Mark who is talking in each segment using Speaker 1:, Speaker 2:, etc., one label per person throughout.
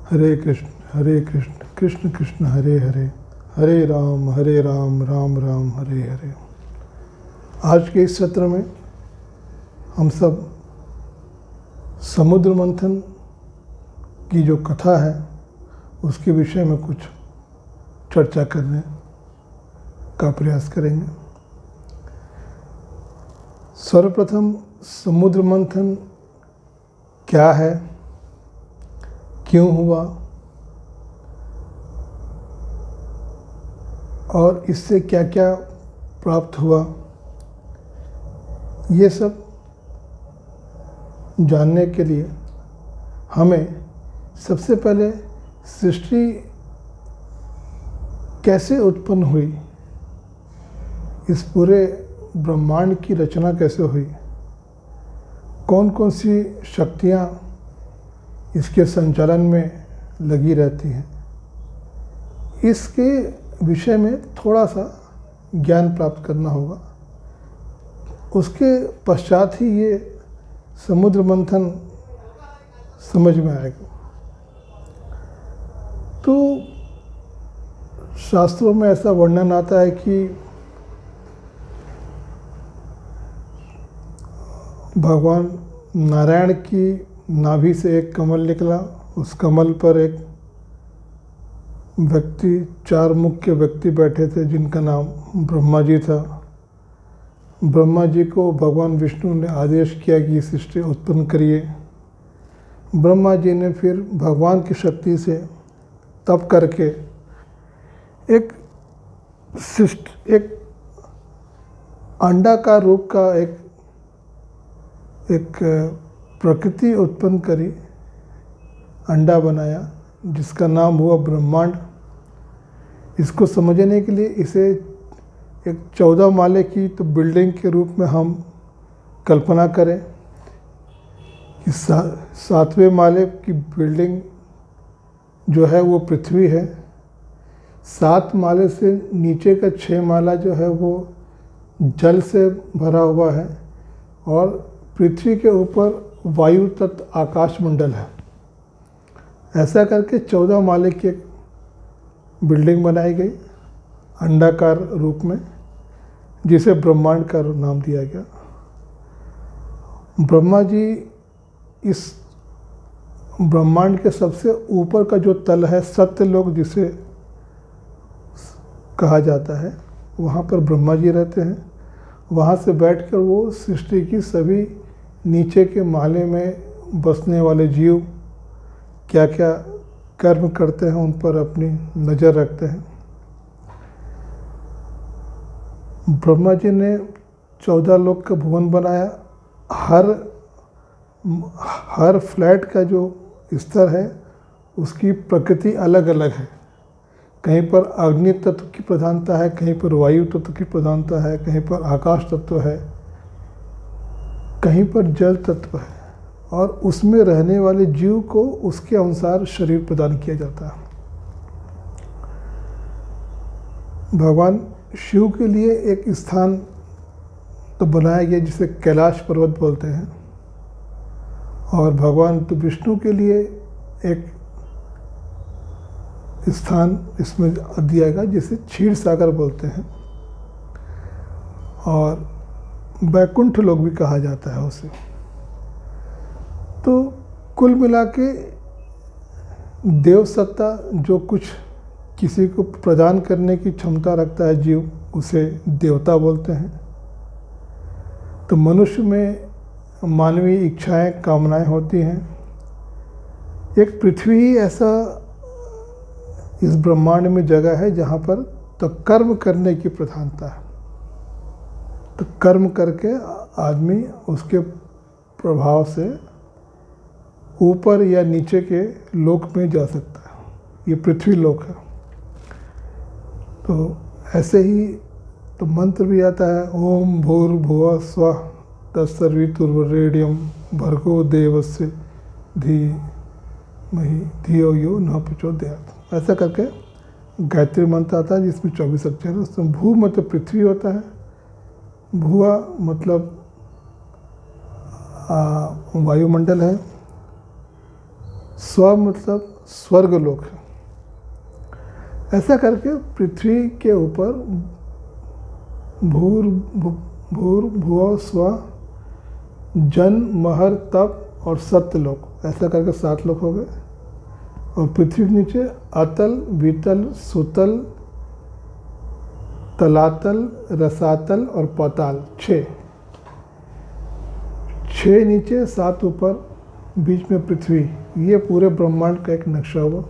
Speaker 1: हरे कृष्ण कृष्ण कृष्ण हरे हरे, हरे राम राम राम हरे हरे। आज के इस सत्र में हम सब समुद्र मंथन की जो कथा है उसके विषय में कुछ चर्चा करने का प्रयास करेंगे। सर्वप्रथम समुद्र मंथन क्या है, क्यों हुआ और इससे क्या क्या प्राप्त हुआ, ये सब जानने के लिए हमें सबसे पहले सृष्टि कैसे उत्पन्न हुई, इस पूरे ब्रह्मांड की रचना कैसे हुई, कौन कौन सी शक्तियाँ इसके संचालन में लगी रहती हैं, इसके विषय में थोड़ा सा ज्ञान प्राप्त करना होगा। उसके पश्चात ही ये समुद्र मंथन समझ में आएगा। तो शास्त्रों में ऐसा वर्णन आता है कि भगवान नारायण की नाभि से एक कमल निकला, उस कमल पर एक व्यक्ति, चार मुख्य व्यक्ति बैठे थे जिनका नाम ब्रह्मा जी था। ब्रह्मा जी को भगवान विष्णु ने आदेश किया कि सृष्टि उत्पन्न करिए। ब्रह्मा जी ने फिर भगवान की शक्ति से तप करके एक अंडाकार रूप का एक प्रकृति उत्पन्न करी, अंडा बनाया जिसका नाम हुआ ब्रह्मांड। इसको समझने के लिए इसे एक 14 माले की तो बिल्डिंग के रूप में हम कल्पना करें कि 7वें माले की बिल्डिंग जो है वो पृथ्वी है, 7 माले से नीचे का 6 माला जो है वो जल से भरा हुआ है और पृथ्वी के ऊपर वायु तत्व आकाश मंडल है। ऐसा करके 14 माले की एक बिल्डिंग बनाई गई अंडाकार रूप में, जिसे ब्रह्मांड का नाम दिया गया। ब्रह्मा जी इस ब्रह्मांड के सबसे ऊपर का जो तल है, सत्यलोक जिसे कहा जाता है, वहाँ पर ब्रह्मा जी रहते हैं। वहाँ से बैठकर वो सृष्टि की सभी नीचे के माले में बसने वाले जीव क्या क्या कर्म करते हैं उन पर अपनी नज़र रखते हैं। ब्रह्मा जी ने 14 लोक का भुवन बनाया। हर फ्लैट का जो स्तर है उसकी प्रकृति अलग अलग है। कहीं पर अग्नि तत्व की प्रधानता है, कहीं पर वायु तत्व की प्रधानता है, कहीं पर आकाश तत्व है, कहीं पर जल तत्व है और उसमें रहने वाले जीव को उसके अनुसार शरीर प्रदान किया जाता है। भगवान शिव के लिए एक स्थान तो बनाया गया जिसे कैलाश पर्वत बोलते हैं, और भगवान तो विष्णु के लिए एक स्थान इसमें दिया गया जिसे क्षीर सागर बोलते हैं, और वैकुंठ लोक भी कहा जाता है उसे। तो कुल मिला के देव सत्ता जो कुछ किसी को प्रदान करने की क्षमता रखता है जीव, उसे देवता बोलते हैं। तो मनुष्य में मानवीय इच्छाएं, कामनाएं होती हैं। एक पृथ्वी ही ऐसा इस ब्रह्मांड में जगह है जहाँ पर तो कर्म करने की प्रधानता है। तो कर्म करके आदमी उसके प्रभाव से ऊपर या नीचे के लोक में जा सकता है। ये पृथ्वी लोक है। तो ऐसे ही तो मंत्र भी आता है, ओम भूर्भुवः स्वः तत्सवितुर्वरेण्यं भर्गो देवस्य धीमहि धियो यो न प्रचोदयात्। ऐसा करके गायत्री मंत्र आता है जिसमें 24 अक्षर है। उसमें भू मतलब पृथ्वी होता है, भुआ मतलब वायुमंडल है, स्व मतलब स्वर्ग लोक है। ऐसा करके पृथ्वी के ऊपर भूर्भुवः स्वः, जन, महर, तप और सत्यलोक, ऐसा करके 7 लोक हो गए। और पृथ्वी के नीचे अतल, वितल, सुतल, तलातल, रसातल और पाताल, 6 नीचे 7 ऊपर, बीच में पृथ्वी। ये पूरे ब्रह्मांड का एक नक्शा हुआ।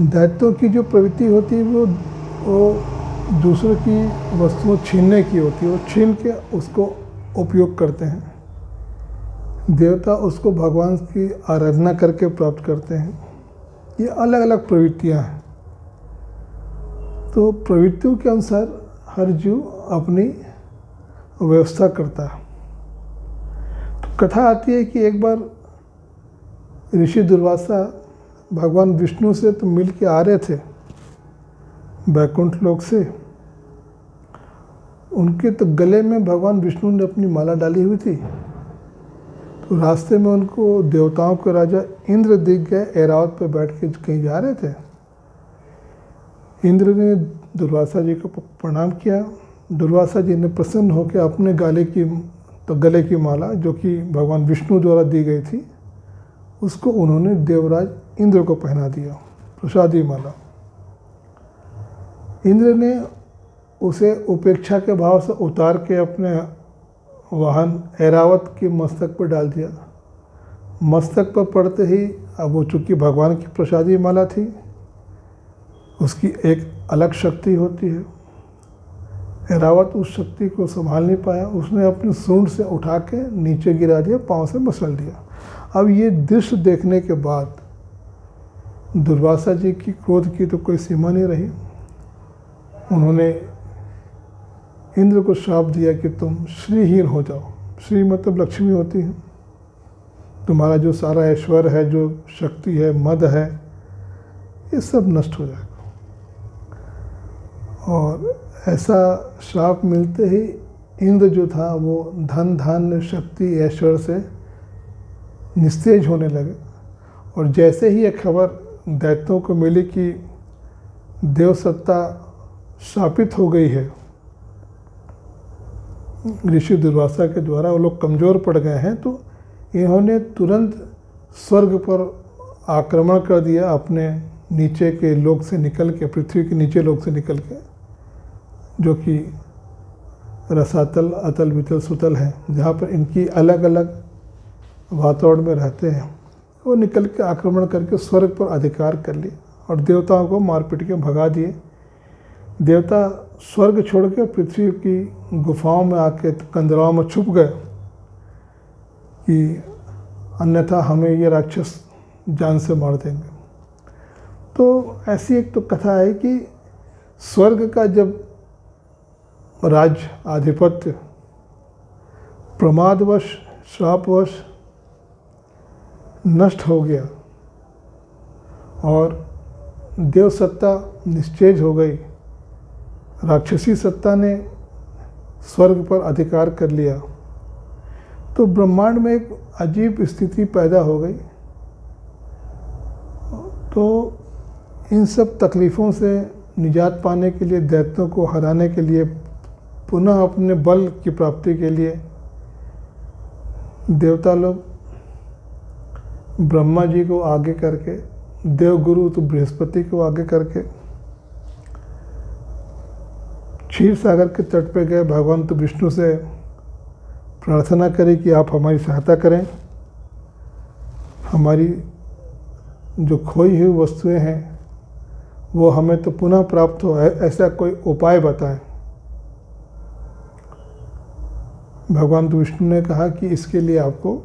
Speaker 1: दैत्यों की जो प्रवृत्ति होती है वो दूसरों की वस्तुओं छीनने की होती है। वो छीन के उसको उपयोग करते हैं। देवता उसको भगवान की आराधना करके प्राप्त करते हैं। ये अलग अलग प्रवृत्तियां हैं। तो प्रवृत्तियों के अनुसार हर जीव अपनी व्यवस्था करता है। तो कथा आती है कि एक बार ऋषि दुर्वासा भगवान विष्णु से तो मिल के आ रहे थे वैकुंठ लोक से। उनके तो गले में भगवान विष्णु ने अपनी माला डाली हुई थी। तो रास्ते में उनको देवताओं के राजा इंद्र दिख गए, ऐरावत पर बैठ के कहीं जा रहे थे। इंद्र ने दुर्वासा जी को प्रणाम किया। दुर्वासा जी ने प्रसन्न होकर अपने गले की माला, जो कि भगवान विष्णु द्वारा दी गई थी, उसको उन्होंने देवराज इंद्र को पहना दिया, प्रसादी माला। इंद्र ने उसे उपेक्षा के भाव से उतार के अपने वाहन ऐरावत के मस्तक पर डाल दिया। मस्तक पर पड़ते ही अब वो चूँकि भगवान की प्रसादी माला थी, उसकी एक अलग शक्ति होती है। ऐरावत उस शक्ति को संभाल नहीं पाया। उसने अपनी सूंड से उठा के नीचे गिरा दिया, पाँव से मसल दिया। अब ये दृश्य देखने के बाद दुर्वासा जी की क्रोध की तो कोई सीमा नहीं रही। उन्होंने इंद्र को श्राप दिया कि तुम श्रीहीन हो जाओ। श्री मतलब लक्ष्मी होती है। तुम्हारा जो सारा ऐश्वर्य है, जो शक्ति है, मद है, ये सब नष्ट हो जाएगा। और ऐसा श्राप मिलते ही इंद्र जो था वो धन, धान्य, शक्ति, ऐश्वर्य से निस्तेज होने लगे। और जैसे ही ये खबर दैत्यों को मिली कि देव सत्ता शापित हो गई है ऋषि दुर्वासा के द्वारा, वो लोग कमज़ोर पड़ गए हैं, तो इन्होंने तुरंत स्वर्ग पर आक्रमण कर दिया। अपने नीचे के लोक से निकल के, पृथ्वी के नीचे लोक से निकल के, जो कि रसातल, अतल, वितल, सुतल है, जहाँ पर इनकी अलग अलग वातावरण में रहते हैं, वो निकल के आक्रमण करके स्वर्ग पर अधिकार कर लिए और देवताओं को मारपीट के भगा दिए। देवता स्वर्ग छोड़ के पृथ्वी की गुफाओं में आके कंदराओं में छुप गए कि अन्यथा हमें ये राक्षस जान से मार देंगे। तो ऐसी एक तो कथा है कि स्वर्ग का जब राज्य, आधिपत्य प्रमादवश, श्रापवश नष्ट हो गया और देव सत्ता निस्तेज हो गई, राक्षसी सत्ता ने स्वर्ग पर अधिकार कर लिया, तो ब्रह्मांड में एक अजीब स्थिति पैदा हो गई। तो इन सब तकलीफ़ों से निजात पाने के लिए, दैत्यों को हराने के लिए, पुनः अपने बल की प्राप्ति के लिए देवता लोग ब्रह्मा जी को आगे करके, देवगुरु तो बृहस्पति को आगे करके क्षीर सागर के तट पे गए। भगवान तो विष्णु से प्रार्थना करी कि आप हमारी सहायता करें, हमारी जो खोई हुई वस्तुएं हैं वो हमें तो पुनः प्राप्त हो, ऐसा कोई उपाय बताएं। भगवान तो विष्णु ने कहा कि इसके लिए आपको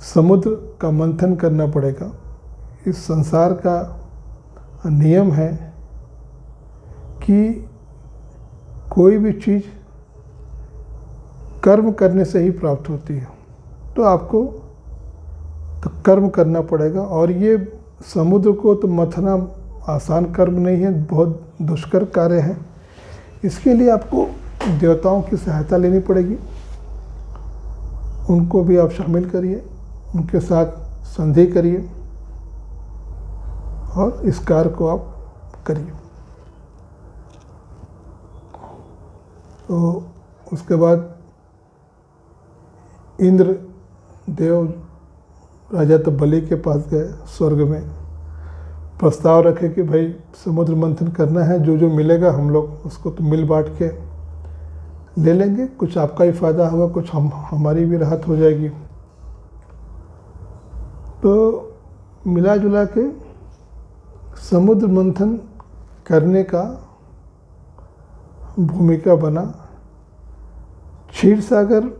Speaker 1: समुद्र का मंथन करना पड़ेगा। इस संसार का नियम है कि कोई भी चीज़ कर्म करने से ही प्राप्त होती है, तो आपको तो कर्म करना पड़ेगा। और ये समुद्र को तो मथना आसान कर्म नहीं है, बहुत दुष्कर कार्य है। इसके लिए आपको देवताओं की सहायता लेनी पड़ेगी, उनको भी आप शामिल करिए। उनके साथ संधि करिए और इस कार्य को आप करिए। तो उसके बाद इंद्र देव राजा तो बलि के पास गए स्वर्ग में, प्रस्ताव रखे कि भाई समुद्र मंथन करना है, जो जो मिलेगा हम लोग उसको तो मिल बांट के ले लेंगे, कुछ आपका ही फायदा होगा, कुछ हमारी भी राहत हो जाएगी। तो मिला जुला के समुद्र मंथन करने का भूमिका बना। क्षीर सागर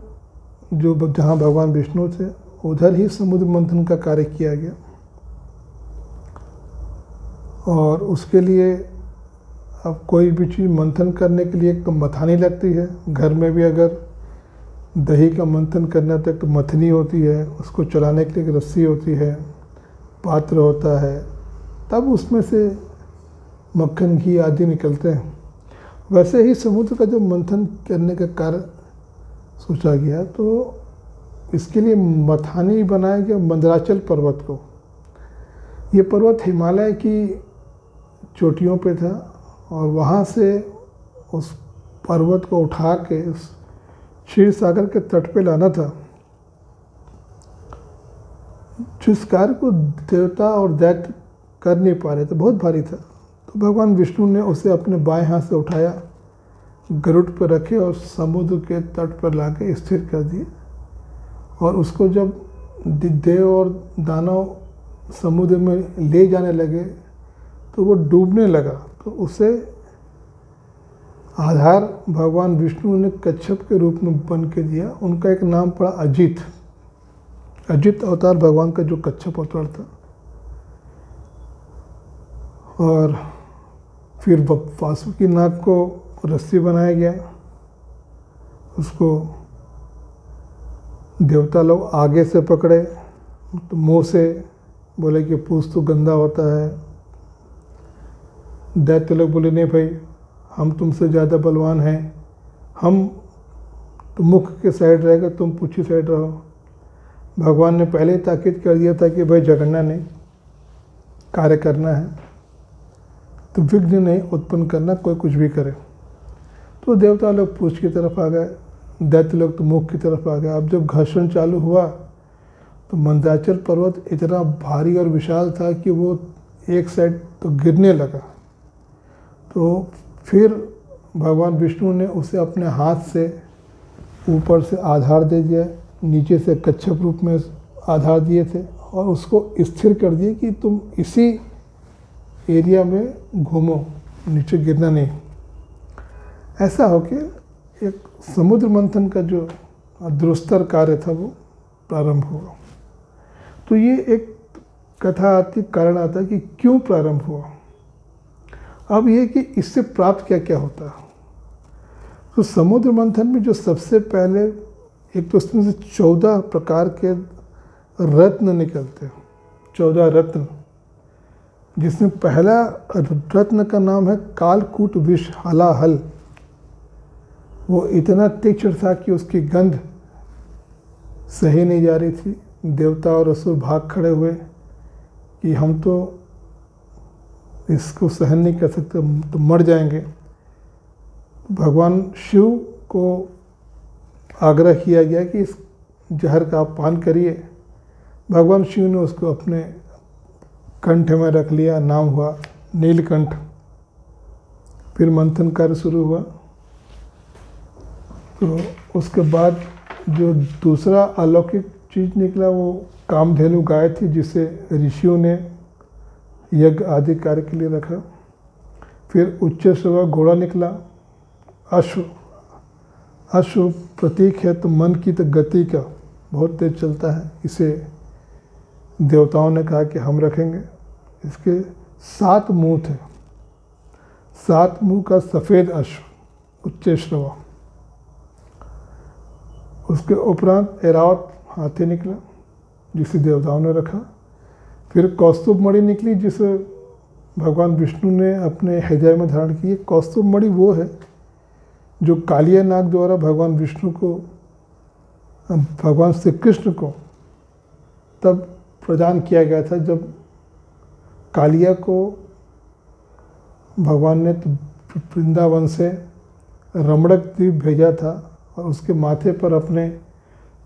Speaker 1: जो जहाँ भगवान विष्णु थे उधर ही समुद्र मंथन का कार्य किया गया। और उसके लिए अब कोई भी चीज़ मंथन करने के लिए एक तो मथानी लगती है, घर में भी अगर दही का मंथन करना तो एक तो मथनी होती है, उसको चलाने के लिए एक रस्सी होती है, पात्र होता है, तब उसमें से मक्खन घी आदि निकलते हैं। वैसे ही समुद्र का जब मंथन करने का कार्य सोचा गया तो इसके लिए मथानी बनाया गया मंदराचल पर्वत को। ये पर्वत हिमालय की चोटियों पे था और वहाँ से उस पर्वत को उठा के उस क्षीर सागर के तट पे लाना था, जिस कार्य को देवता और दैत्य कर नहीं पा रहे थे, बहुत भारी था। तो भगवान विष्णु ने उसे अपने बाएं हाथ से उठाया, गरुड़ पर रखे और समुद्र के तट पर लाके स्थिर कर दिए। और उसको जब देव और दानव समुद्र में ले जाने लगे तो वो डूबने लगा, तो उसे आधार भगवान विष्णु ने कच्छप के रूप में बन के दिया। उनका एक नाम पड़ा अजित। अजित अवतार भगवान का जो कच्छप अवतार था। और फिर वासुकी नाग को रस्सी बनाया गया, उसको देवता लोग आगे से पकड़े तो मुंह से बोले कि पूछ तो गंदा होता है। दैत्य लोग बोले नहीं भाई, हम तुमसे ज़्यादा बलवान हैं, हम तो मुख के साइड रहेगा, तुम पूछी साइड रहो। भगवान ने पहले ही ताकीद कर दिया था कि भाई झगड़ना नहीं, कार्य करना है, तो विघ्न नहीं उत्पन्न करना, कोई कुछ भी करे। तो देवता लोग पूछ की तरफ आ गए, दैत्य लोग तो मुख की तरफ आ गए। अब जब घर्षण चालू हुआ तो मंदराचल पर्वत इतना भारी और विशाल था कि वो एक साइड तो गिरने लगा। तो फिर भगवान विष्णु ने उसे अपने हाथ से ऊपर से आधार दे दिया, नीचे से कच्छप रूप में आधार दिए थे और उसको स्थिर कर दिए कि तुम इसी एरिया में घूमो, नीचे गिरना नहीं। ऐसा हो कि एक समुद्र मंथन का जो दुरुस्तर कार्य था वो प्रारंभ हुआ। तो ये एक कथा आती, कारण आता है कि क्यों प्रारंभ हुआ। अब ये कि इससे प्राप्त क्या क्या होता है। तो समुद्र मंथन में जो सबसे पहले एक तो उसमें से 14 प्रकार के रत्न निकलते हैं, 14 रत्न, जिसमें पहला रत्न का नाम है कालकूट विष हलाहल। वो इतना तीक्ष्ण था कि उसकी गंध सही नहीं जा रही थी। देवता और असुर भाग खड़े हुए कि हम तो इसको सहन नहीं कर सकते, तो मर जाएंगे। भगवान शिव को आग्रह किया गया कि इस जहर का आप पान करिए। भगवान शिव ने उसको अपने कंठ में रख लिया, नाम हुआ नीलकंठ। फिर मंथन कार्य शुरू हुआ। तो उसके बाद जो दूसरा अलौकिक चीज़ निकला वो कामधेनु गाय थी, जिसे ऋषियों ने यज्ञ आदि कार्य के लिए रखा। फिर उच्च श्रवा घोड़ा निकला। अश्व, अश्व प्रतीक है तो मन की तो गति का बहुत तेज चलता है, इसे देवताओं ने कहा कि हम रखेंगे। इसके 7 मुंह थे, 7 मुंह का सफ़ेद अश्व उच्च श्रवा। उसके उपरांत ऐरावत हाथी निकला, जिसे देवताओं ने रखा। फिर कौस्तुभ मणि निकली, जिसे भगवान विष्णु ने अपने हृदय में धारण की। कौस्तुभ मणि वो है जो कालिया नाग द्वारा भगवान विष्णु को, भगवान श्री कृष्ण को तब प्रदान किया गया था जब कालिया को भगवान ने वृंदावन से रमणक द्वीप भेजा था और उसके माथे पर अपने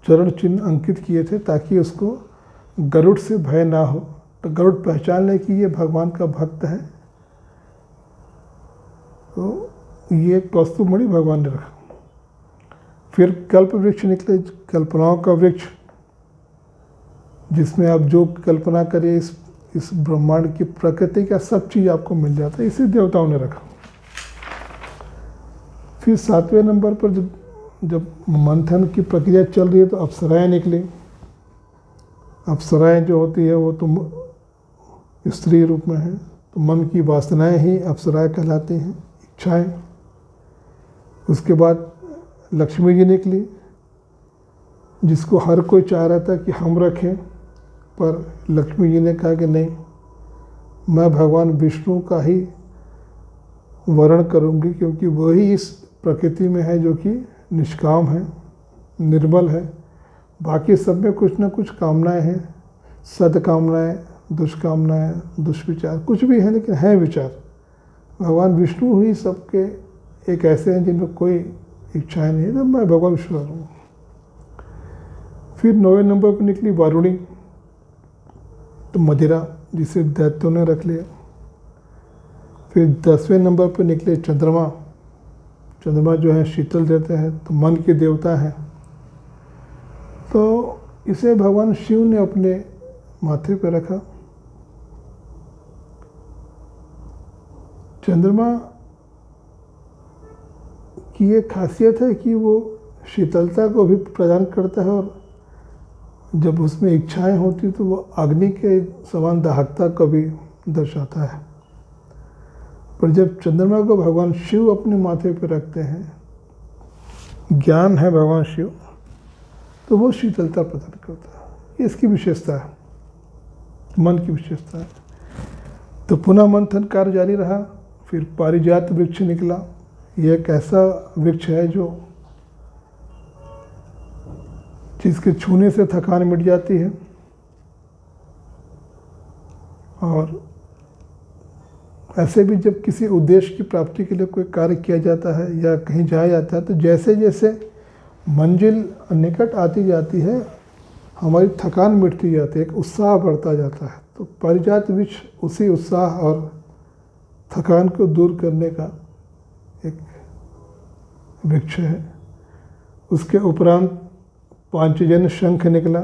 Speaker 1: चरण चिन्ह अंकित किए थे ताकि उसको गरुड़ से भय ना हो। तो गरुड़ पहचान ले कि ये भगवान का भक्त है, तो ये कौस्तुभमणि भगवान ने रखा। फिर कल्प वृक्ष निकले, कल्पनाओं का वृक्ष, जिसमें आप जो कल्पना करिए इस ब्रह्मांड की प्रकृति का सब चीज़ आपको मिल जाता है, इसे देवताओं ने रखा। फिर 7वें नंबर पर जब मंथन की प्रक्रिया चल रही है तो अप्सराएं निकली। अप्सराएं जो होती है वो तो स्त्री रूप में है, तो मन की वासनाएं ही अप्सराएं कहलाती हैं, इच्छाएं। उसके बाद लक्ष्मी जी निकली, जिसको हर कोई चाह रहा था कि हम रखें, पर लक्ष्मी जी ने कहा कि नहीं, मैं भगवान विष्णु का ही वर्ण करूंगी, क्योंकि वही इस प्रकृति में है जो कि निष्काम है, निर्मल है। बाकी सब में कुछ ना कुछ कामनाएं हैं, सदकामनाएं, दुष्कामनाएं, दुष्विचार, कुछ भी है लेकिन है विचार। भगवान विष्णु ही सबके एक ऐसे हैं जिनमें कोई इच्छाएं नहीं है, तो मैं भगवान विष्णु हूँ। फिर 9वें नंबर पर निकली वारुणी, तो मदिरा, जिसे दैत्यों ने रख लिया। फिर 10वें नंबर पर निकले चंद्रमा। चंद्रमा जो है शीतल देते हैं, तो मन के देवता हैं, तो इसे भगवान शिव ने अपने माथे पर रखा। चंद्रमा की ये खासियत है कि वो शीतलता को भी प्रदान करता है, और जब उसमें इच्छाएं होती तो वो अग्नि के समान दाहकता को भी दर्शाता है। पर जब चंद्रमा को भगवान शिव अपने माथे पर रखते हैं, ज्ञान है भगवान शिव, तो वो शीतलता प्रदान करता है। इसकी विशेषता है, मन की विशेषता है। तो पुनः मंथन कार्य जारी रहा। फिर पारिजात वृक्ष निकला। ये एक ऐसा वृक्ष है जो जिसके छूने से थकान मिट जाती है, और ऐसे भी जब किसी उद्देश्य की प्राप्ति के लिए कोई कार्य किया जाता है या कहीं जाया जाता है, तो जैसे जैसे मंजिल निकट आती जाती है, हमारी थकान मिटती जाती है, एक उत्साह बढ़ता जाता है। तो पारिजात वृक्ष उसी उत्साह और थकान को दूर करने का एक वृक्ष है। उसके उपरांत पांचजन्य शंख निकला।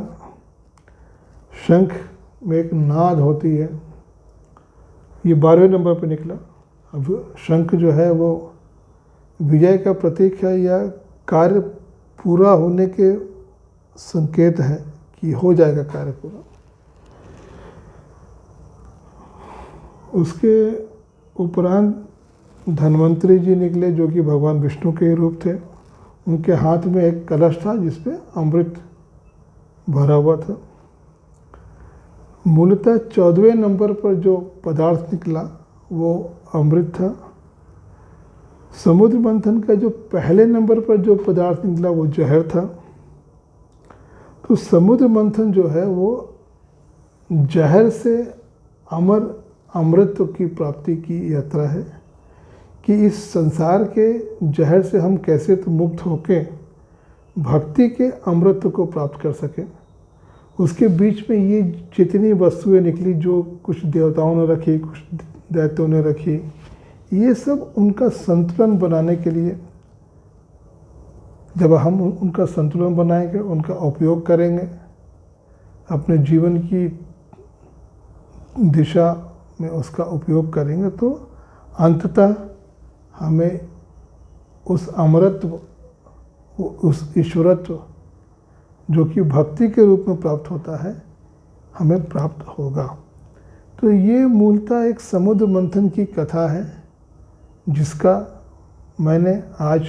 Speaker 1: शंख में एक नाद होती है, ये 12वें नंबर पर निकला। अब शंख जो है वो विजय का प्रतीक है, या कार्य पूरा होने के संकेत है कि हो जाएगा कार्य पूरा। उसके उपरांत धन्वंतरी जी निकले, जो कि भगवान विष्णु के रूप थे। उनके हाथ में एक कलश था जिसपे अमृत भरा हुआ था। मूलतः 14वें नंबर पर जो पदार्थ निकला वो अमृत था। समुद्र मंथन का जो पहले नंबर पर जो पदार्थ निकला वो जहर था। तो समुद्र मंथन जो है वो जहर से अमर अमृत की प्राप्ति की यात्रा है, कि इस संसार के जहर से हम कैसे तो मुक्त होके भक्ति के अमृत को प्राप्त कर सकें। उसके बीच में ये जितनी वस्तुएं निकली, जो कुछ देवताओं ने रखी, कुछ दैत्यों ने रखी, ये सब उनका संतुलन बनाने के लिए, जब हम उनका संतुलन बनाएंगे, उनका उपयोग करेंगे, अपने जीवन की दिशा में उसका उपयोग करेंगे, तो अंततः हमें उस अमरत्व, उस ईश्वरत्व जो कि भक्ति के रूप में प्राप्त होता है, हमें प्राप्त होगा। तो ये मूलतः एक समुद्र मंथन की कथा है, जिसका मैंने आज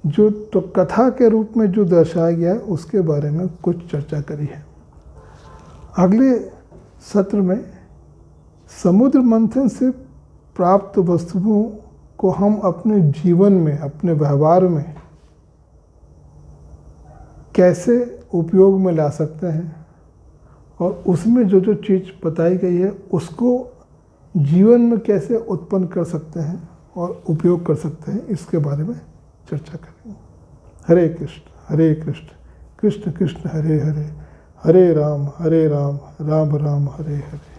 Speaker 1: जो तो कथा के रूप में जो दर्शाया गया है उसके बारे में कुछ चर्चा करी है। अगले सत्र में समुद्र मंथन से प्राप्त वस्तुओं को हम अपने जीवन में, अपने व्यवहार में कैसे उपयोग में ला सकते हैं, और उसमें जो जो चीज़ बताई गई है उसको जीवन में कैसे उत्पन्न कर सकते हैं और उपयोग कर सकते हैं, इसके बारे में चर्चा करेंगे। हरे कृष्ण कृष्ण कृष्ण हरे हरे, हरे राम राम राम हरे हरे।